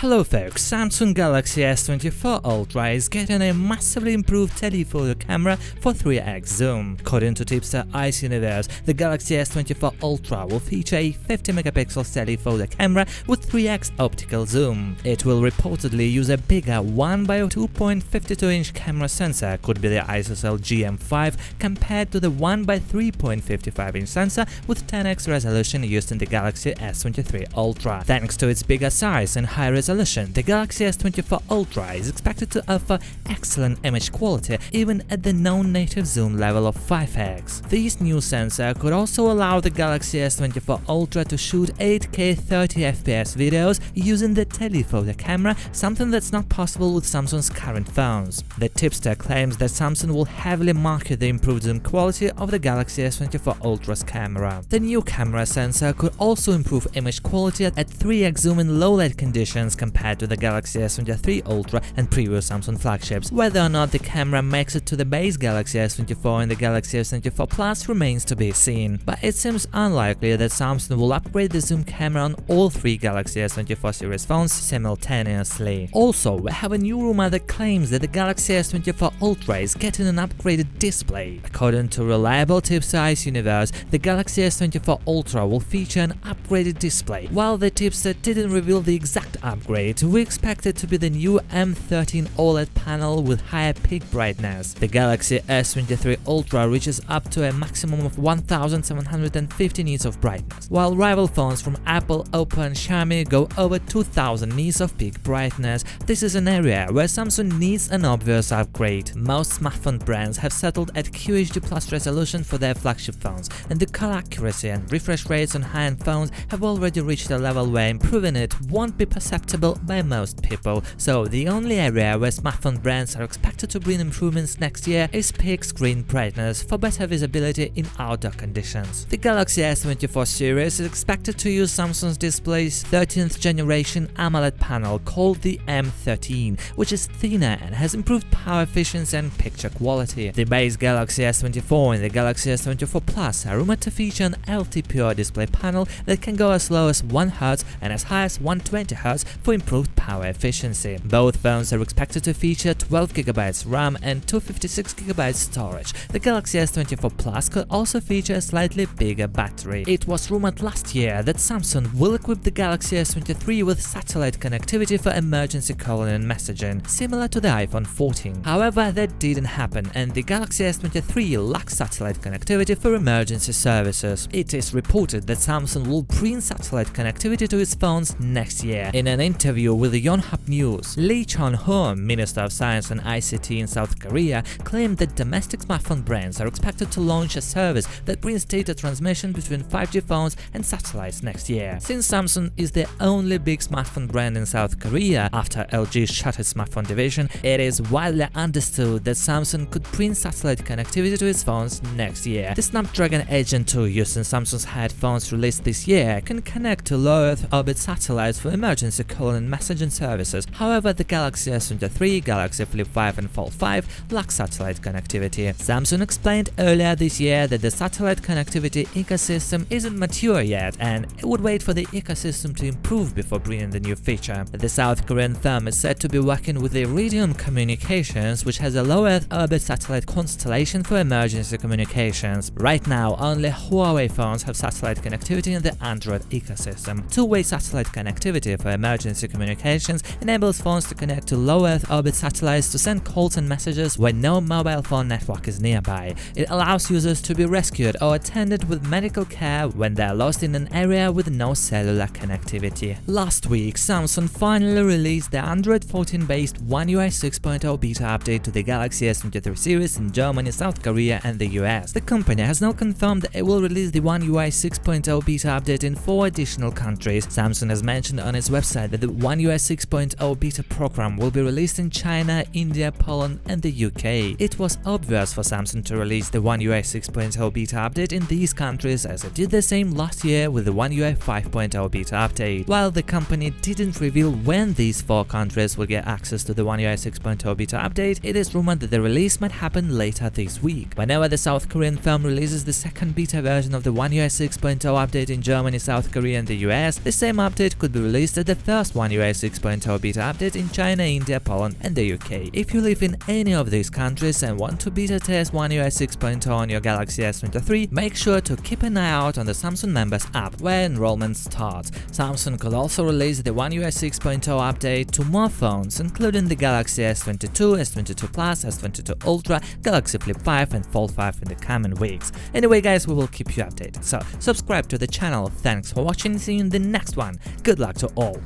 Hello folks, Samsung Galaxy S24 Ultra is getting a massively improved telephoto camera for 3x zoom. According to tipster Ice Universe, the Galaxy S24 Ultra will feature a 50MP telephoto camera with 3x optical zoom. It will reportedly use a bigger 1x2.52-inch camera sensor, could be the ISOCELL GM5, compared to the 1x3.55-inch sensor with 10x resolution used in the Galaxy S23 Ultra. Thanks to its bigger size and high resolution, the Galaxy S24 Ultra is expected to offer excellent image quality even at the non-native zoom level of 5x. This new sensor could also allow the Galaxy S24 Ultra to shoot 8K 30fps videos using the telephoto camera, something that's not possible with Samsung's current phones. The tipster claims that Samsung will heavily market the improved zoom quality of the Galaxy S24 Ultra's camera. The new camera sensor could also improve image quality at 3x zoom in low-light conditions compared to the Galaxy S23 Ultra and previous Samsung flagships. Whether or not the camera makes it to the base Galaxy S24 and the Galaxy S24 Plus remains to be seen, but it seems unlikely that Samsung will upgrade the zoom camera on all three Galaxy S24 series phones simultaneously. Also, we have a new rumor that claims that the Galaxy S24 Ultra is getting an upgraded display. According to reliable tipster Ice Universe, the Galaxy S24 Ultra will feature an upgraded display. While the tipster didn't reveal the exact upgrade, we expect it to be the new M13 OLED panel with higher peak brightness. The Galaxy S23 Ultra reaches up to a maximum of 1750 nits of brightness, while rival phones from Apple, Oppo and Xiaomi go over 2000 nits of peak brightness. This is an area where Samsung needs an obvious upgrade. Most smartphone brands have settled at QHD Plus resolution for their flagship phones, and the color accuracy and refresh rates on high-end phones have already reached a level where improving it won't be perceptible by most people, so the only area where smartphone brands are expected to bring improvements next year is peak screen brightness for better visibility in outdoor conditions. The Galaxy S24 series is expected to use Samsung's display's 13th generation AMOLED panel called the M13, which is thinner and has improved power efficiency and picture quality. The base Galaxy S24 and the Galaxy S24 Plus are rumored to feature an LTPO display panel that can go as low as 1Hz and as high as 120Hz for improved power efficiency. Both phones are expected to feature 12GB RAM and 256GB storage. The Galaxy S24 Plus could also feature a slightly bigger battery. It was rumored last year that Samsung will equip the Galaxy S23 with satellite connectivity for emergency calling and messaging, similar to the iPhone 14. However, that didn't happen, and the Galaxy S23 lacks satellite connectivity for emergency services. It is reported that Samsung will bring satellite connectivity to its phones next year. In an interview with the Yonhap News, Lee Chun-ho, Minister of Science and ICT in South Korea, claimed that domestic smartphone brands are expected to launch a service that brings data transmission between 5G phones and satellites next year. Since Samsung is the only big smartphone brand in South Korea after LG shut its smartphone division, it is widely understood that Samsung could bring satellite connectivity to its phones next year. The Snapdragon Gen 2 used in Samsung's headphones released this year can connect to low Earth orbit satellites for emergency calling and messaging services. However, the Galaxy S23, Galaxy Flip 5 and Fold 5 lack satellite connectivity. Samsung explained earlier this year that the satellite connectivity ecosystem isn't mature yet and it would wait for the ecosystem to improve before bringing the new feature. The South Korean firm is said to be working with Iridium Communications, which has a low Earth orbit satellite constellation for emergency communications. Right now, only Huawei phones have satellite connectivity in the Android ecosystem. Two-way satellite connectivity for emergency communications enables phones to connect to low Earth orbit satellites to send calls and messages when no mobile phone network is nearby. It allows users to be rescued or attended with medical care when they are lost in an area with no cellular connectivity. Last week, Samsung finally released the Android 14-based One UI 6.0 beta update to the Galaxy S23 series in Germany, South Korea and the US. The company has now confirmed that it will release the One UI 6.0 beta update in 4 additional countries. Samsung has mentioned on its website that the One UI 6.0 beta program will be released in China, India, Poland and the UK. It was obvious for Samsung to release the One UI 6.0 beta update in these countries, as it did the same last year with the One UI 5.0 beta update. While the company didn't reveal when these 4 countries will get access to the One UI 6.0 beta update, it is rumored that the release might happen later this week. Whenever the South Korean firm releases the second beta version of the One UI 6.0 update in Germany, South Korea and the US, the same update could be released at the first test One UI 6.0 beta update in China, India, Poland and the UK. If you live in any of these countries and want to beta test One UI 6.0 on your Galaxy S23, make sure to keep an eye out on the Samsung Members app, where enrollment starts. Samsung could also release the One UI 6.0 update to more phones, including the Galaxy S22, S22 Plus, S22 Ultra, Galaxy Flip 5 and Fold 5 in the coming weeks. Anyway guys, we will keep you updated, so subscribe to the channel. Thanks for watching, see you in the next one. Good luck to all.